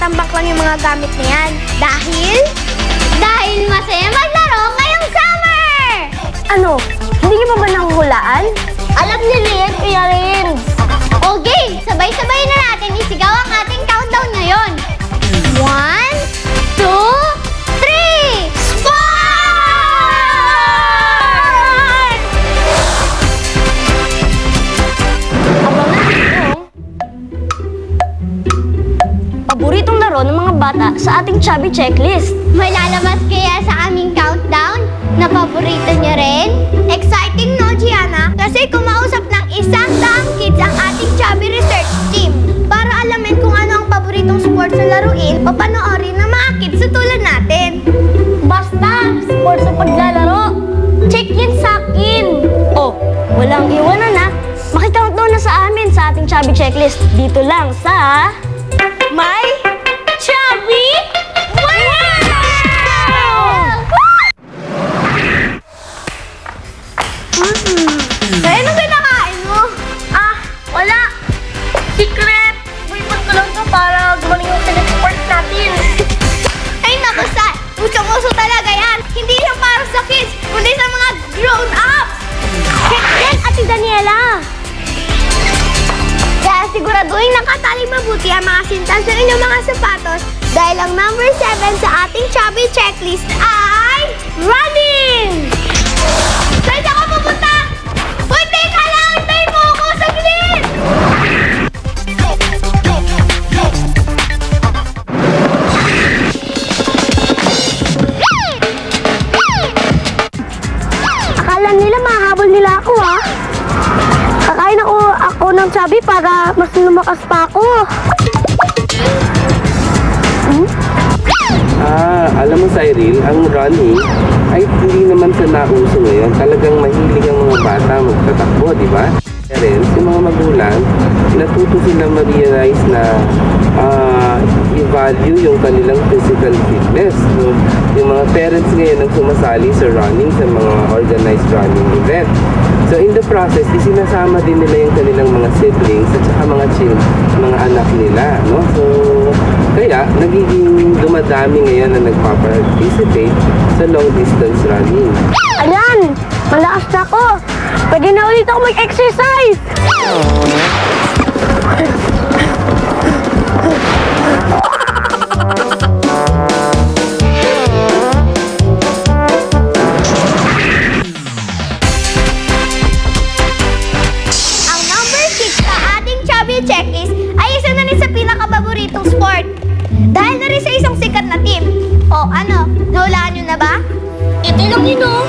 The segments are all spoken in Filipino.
tambak lang yung mga gamit na yan. Dahil masaya maglaro ngayong summer! Ano? Hindi niyo pa ba nahuhulaan? Alam ni Lian, Kuya Renz. Okay, sabay-sabay na natin isigaw ang ating countdown ngayon. 1, 2, 3, Sport! Paboritong laro ng mga bata sa ating chubby checklist. May lalabas kaya sa aming countdown na paborito niyo rin? Exciting, no, Gianna? Kasi kumausap ng 100 kids ang ating chubby research team para alamin kung ano ang paboritong sports na laruin o panoorin ng mga kids sa tulad natin. Basta, sports sa paglalaro. Check yan sa akin. Oh, walang iwan anak. Makikountdown na sa amin sa ating chubby checklist. Dito lang sa... My Chubby World! Ano kinakain mo? Wala. Secret. Buipag ko lang to para gumaling yung teleport natin. Ay naku, Sa! Usong-uso talaga yan! Hindi lang para sa kids, kundi sa mga grown-ups! Check yan, Ate Daniela. Kaya siguraduhin nakataling mabuti ang mga sintas ng inyong mga sapatos dahil ang number 7 sa ating chubby checklist ay running! Saan ka pupunta? Uy, teka lang! Hintayin mo ako! Saglit! Akala nila mahabol nila ako, ha? Kakain ako ng chubby para mas lumakas pa ako. Alam mo, Cyril, ang running ay hindi naman sa nauso ngayon. Talagang mahilig ang mga bata magtatakbo, di ba? Parents, yung mga magulang, natuto sila ma-realize na i-value yung kanilang physical fitness. So, yung mga parents ngayon ang sumasali sa running, sa mga organized running event. So, in the process, isinasama din nila yung kanilang mga siblings at saka mga anak nila, no? So, kaya, nagiging dumadami ngayon na nagpa-participate sa long distance running. Ayan! Malakas na ako! Pwede na ulit ako mag-exercise! Ang number 6 sa ating chubby checklist ay isa na rin sa pinakapaboritong sport. Dahil na rin sa isang sikat na team. O ano, nahulaan nyo na ba? Ito lang yun, oh!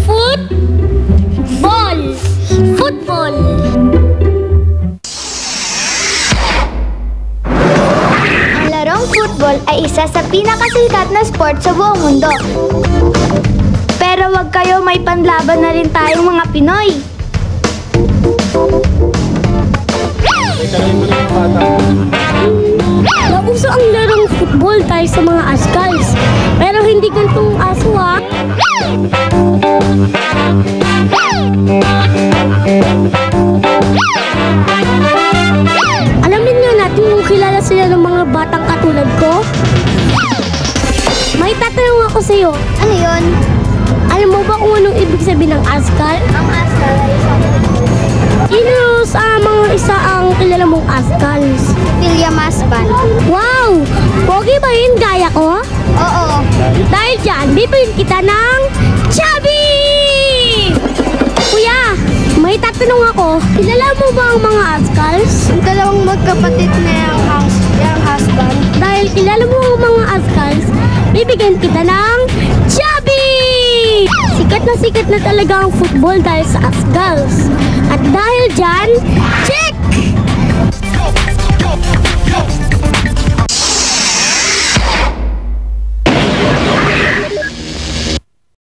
Football! Ang larong football ay isa sa pinakasikat na sport sa buong mundo. Pero wag kayo, may panlaban na rin tayong mga Pinoy. Nauso ang larong football tayo sa mga askals. Pero hindi ganitong aso, ha? Alamin nga natin kung kilala sila ng mga batang katulad ko. May tatanong ako sa'yo. Ano yun? Alam mo ba kung anong ibig sabihin ng askal? Ang askal ay Sino sa mga isa ang kilala mong askals? William Asban. Wow! Pogi ba yun gaya ko? Oo. Dahil dyan, bibigyan kita ng chubby! Kuya, may tatanong ako. Kilala mo ba ang mga askals? Ang dalawang magkapatid na yung husband. Dahil kilala mo ang mga askals, bibigyan kita ng chubby! Sikat na talaga ang football dahil sa askals. At dahil dyan,